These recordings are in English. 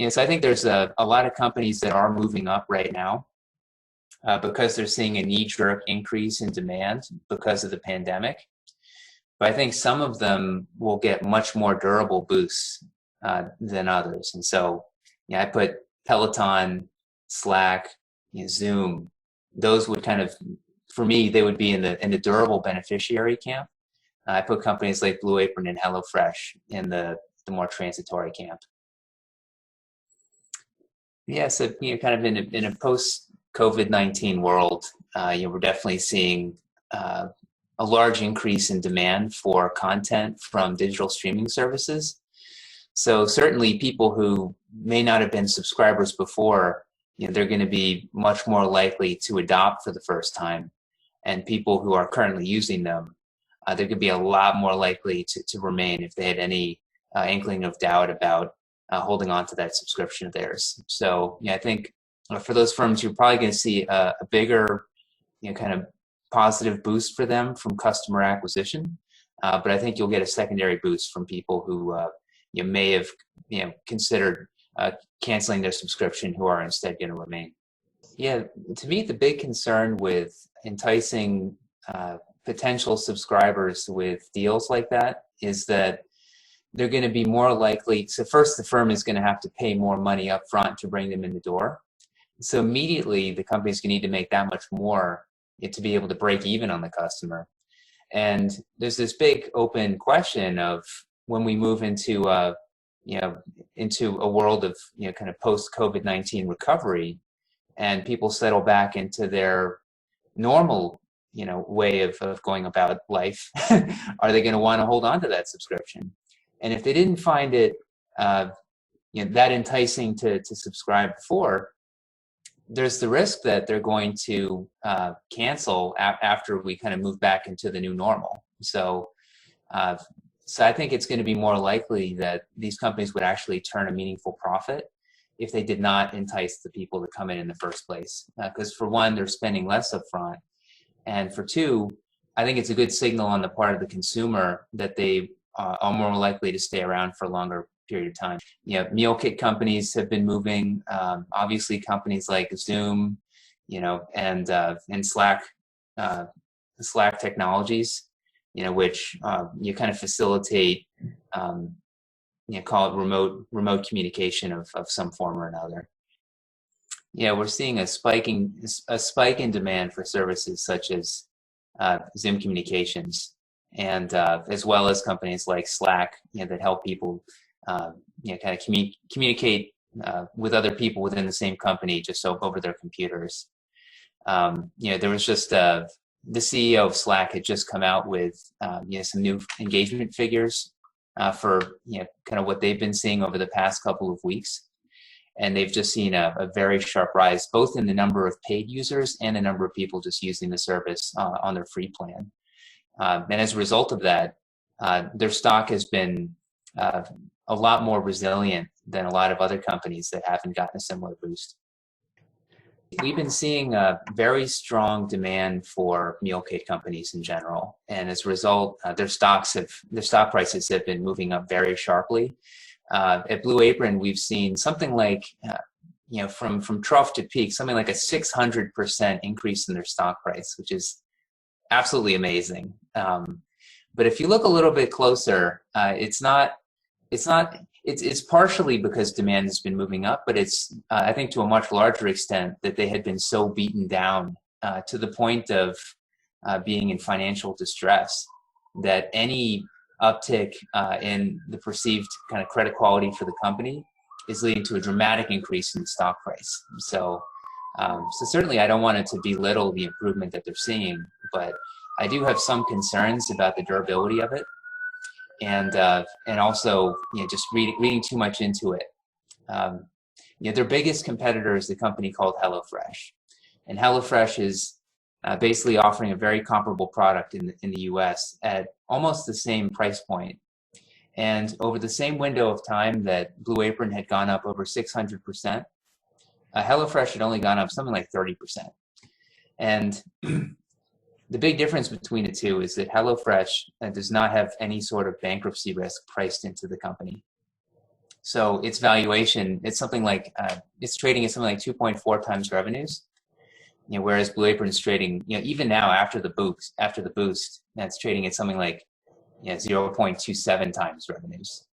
So I think there's a lot of companies that are moving up right now because they're seeing a knee-jerk increase in demand because of the pandemic. But I think some of them will get much more durable boosts than others. And so, I put Peloton, Slack, Zoom. Those would kind of, for me, they would be in the durable beneficiary camp. I put companies like Blue Apron and HelloFresh in the more transitory camp. Yeah, so kind of in a post-COVID-19 world, we're definitely seeing a large increase in demand for content from digital streaming services. So certainly people who may not have been subscribers before, they're going to be much more likely to adopt for the first time. And people who are currently using them, they're going to be a lot more likely to remain if they had any inkling of doubt about holding on to that subscription of theirs. So I think for those firms, you're probably going to see a bigger, kind of positive boost for them from customer acquisition. But I think you'll get a secondary boost from people who may have considered canceling their subscription who are instead going to remain. Yeah, to me, the big concern with enticing potential subscribers with deals like that is that they're going to be more likely. So first, the firm is going to have to pay more money up front to bring them in the door. So immediately, the company's going to need to make that much more to be able to break even on the customer. And there's this big open question of when we move into into a world of kind of post-COVID-19 recovery, and people settle back into their normal way of going about life, are they going to want to hold on to that subscription? And if they didn't find it that enticing to subscribe before, there's the risk that they're going to cancel after we kind of move back into the new normal. So I think it's going to be more likely that these companies would actually turn a meaningful profit if they did not entice the people to come in the first place. Because for one, they're spending less upfront. And for two, I think it's a good signal on the part of the consumer that they are more likely to stay around for a longer period of time. Meal kit companies have been moving. Obviously, companies like Zoom, and Slack Technologies, which you kind of facilitate, call it remote communication of some form or another. We're seeing a spike in demand for services such as Zoom communications, and as well as companies like Slack, that help people, kind of communicate with other people within the same company just over their computers. There was just the CEO of Slack had just come out with some new engagement figures for kind of what they've been seeing over the past couple of weeks. And they've just seen a very sharp rise, both in the number of paid users and the number of people just using the service on their free plan. And as a result of that, their stock has been a lot more resilient than a lot of other companies that haven't gotten a similar boost. We've been seeing a very strong demand for meal kit companies in general. And as a result, their stock prices have been moving up very sharply. At Blue Apron, we've seen something like, from trough to peak, something like a 600% increase in their stock price, which is absolutely amazing. But if you look a little bit closer, it's partially because demand has been moving up, but it's, I think, to a much larger extent that they had been so beaten down to the point of being in financial distress that any uptick in the perceived kind of credit quality for the company is leading to a dramatic increase in the stock price. So certainly I don't want it to belittle the improvement that they're seeing, but I do have some concerns about the durability of it, and also just reading too much into it. Their biggest competitor is the company called HelloFresh, and HelloFresh is basically offering a very comparable product in the U.S. at almost the same price point. And over the same window of time that Blue Apron had gone up over 600%, HelloFresh had only gone up something like 30%. And the big difference between the two is that HelloFresh does not have any sort of bankruptcy risk priced into the company. So its valuation, it's something like it's trading at something like 2.4 times revenues. Whereas Blue Apron's trading, even now after the boost, that's trading at something like 0.27 times revenues.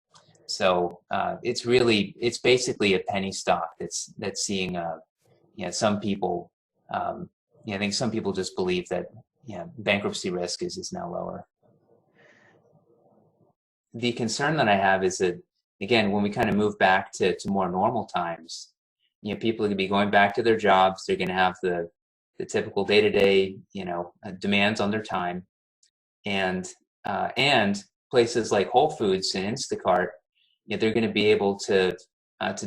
So it's basically a penny stock that's seeing some people, I think some people just believe that bankruptcy risk is now lower. The concern that I have is that, again, when we kind of move back to more normal times, people are going to be going back to their jobs. They're going to have the typical day-to-day, demands on their time, and places like Whole Foods and Instacart, they're going to be able to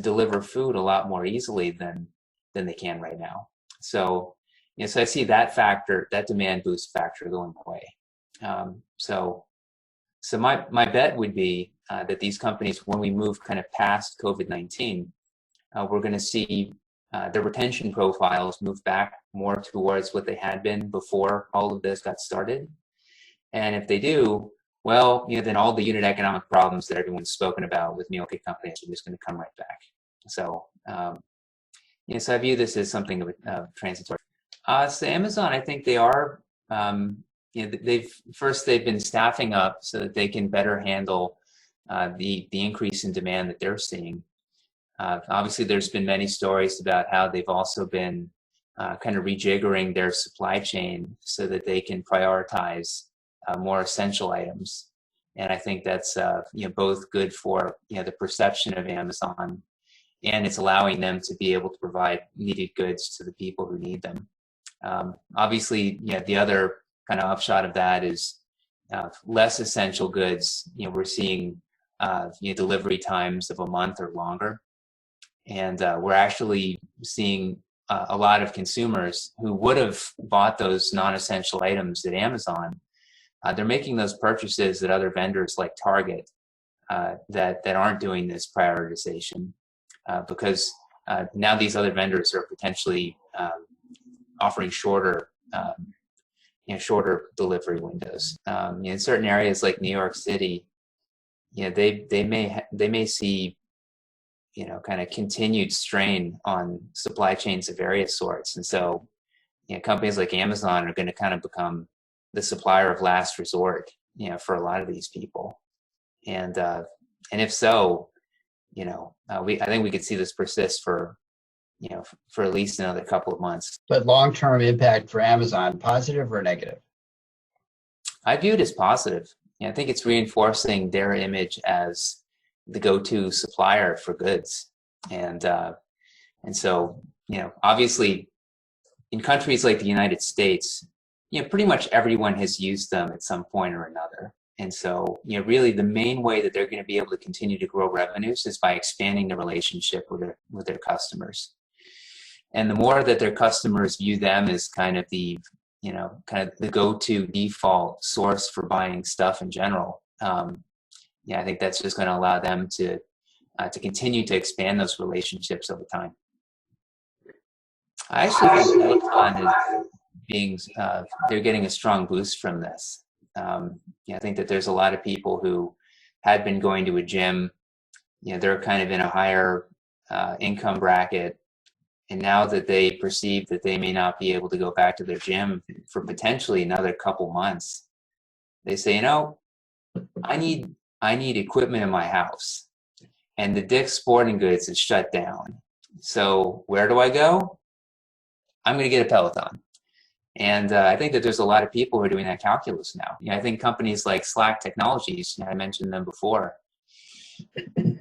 deliver food a lot more easily than they can right now. So, so I see that factor, that demand boost factor, going away. So my bet would be that these companies, when we move kind of past COVID-19, we're going to see their retention profiles move back more towards what they had been before all of this got started. And if they do, well, then all the unit economic problems that everyone's spoken about with meal kit companies are just going to come right back. So, so I view this as something of transitory. So Amazon, I think they are, they've been staffing up so that they can better handle the increase in demand that they're seeing. Obviously, there's been many stories about how they've also been kind of rejiggering their supply chain so that they can prioritize more essential items. And I think that's both good for the perception of Amazon, and it's allowing them to be able to provide needed goods to the people who need them. Obviously, the other kind of upshot of that is less essential goods. We're seeing delivery times of a month or longer. And we're actually seeing a lot of consumers who would have bought those non-essential items at Amazon. They're making those purchases at other vendors like Target that aren't doing this prioritization because now these other vendors are potentially offering shorter delivery windows. In certain areas like New York City, they may see kind of continued strain on supply chains of various sorts. And so, companies like Amazon are going to kind of become the supplier of last resort, for a lot of these people. And if so, I think we could see this persist for at least another couple of months. But long-term impact for Amazon, positive or negative? I view it as positive. I think it's reinforcing their image as the go-to supplier for goods. And so, obviously in countries like the United States, pretty much everyone has used them at some point or another. And so, really the main way that they're going to be able to continue to grow revenues is by expanding the relationship with their customers. And the more that their customers view them as kind of the go-to default source for buying stuff in general, I think that's just going to allow them to continue to expand those relationships over time. I actually think Peloton is being they're getting a strong boost from this. I think that there's a lot of people who had been going to a gym. They're kind of in a higher income bracket, and now that they perceive that they may not be able to go back to their gym for potentially another couple months, they say, I need equipment in my house, and the Dick's Sporting Goods is shut down. So where do I go? I'm going to get a Peloton. And I think that there's a lot of people who are doing that calculus now. I think companies like Slack Technologies, I mentioned them before,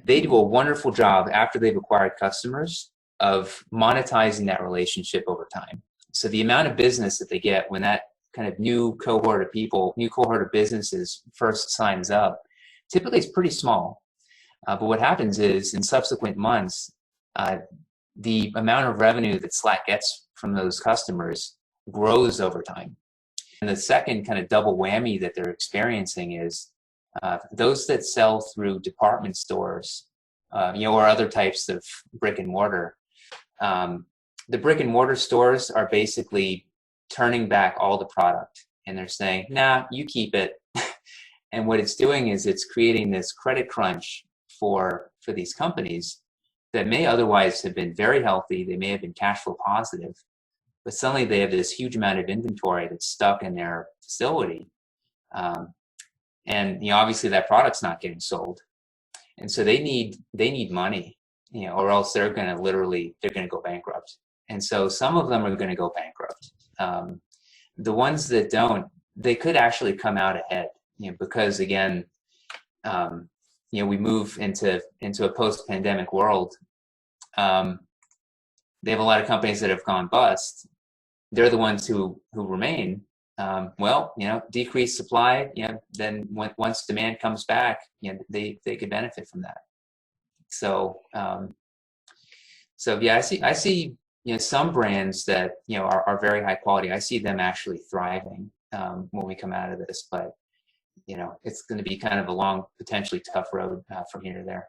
they do a wonderful job after they've acquired customers of monetizing that relationship over time. So the amount of business that they get when that kind of new cohort of businesses first signs up, typically it's pretty small. But what happens is in subsequent months, the amount of revenue that Slack gets from those customers grows over time. And the second kind of double whammy that they're experiencing is those that sell through department stores, or other types of brick and mortar. The brick and mortar stores are basically turning back all the product, and they're saying, nah, you keep it. And what it's doing is it's creating this credit crunch for for these companies that may otherwise have been very healthy. They may have been cash flow positive, but suddenly they have this huge amount of inventory that's stuck in their facility. And obviously that product's not getting sold. And so they need money, or else they're going to go bankrupt. And so some of them are going to go bankrupt. The ones that don't, they could actually come out ahead, because again, we move into a post-pandemic world. They have a lot of companies that have gone bust. They're the ones who remain. Decreased supply, then once demand comes back, they could benefit from that. So yeah, I see some brands that are very high quality. I see them actually thriving when we come out of this, but it's going to be kind of a long, potentially tough road from here to there.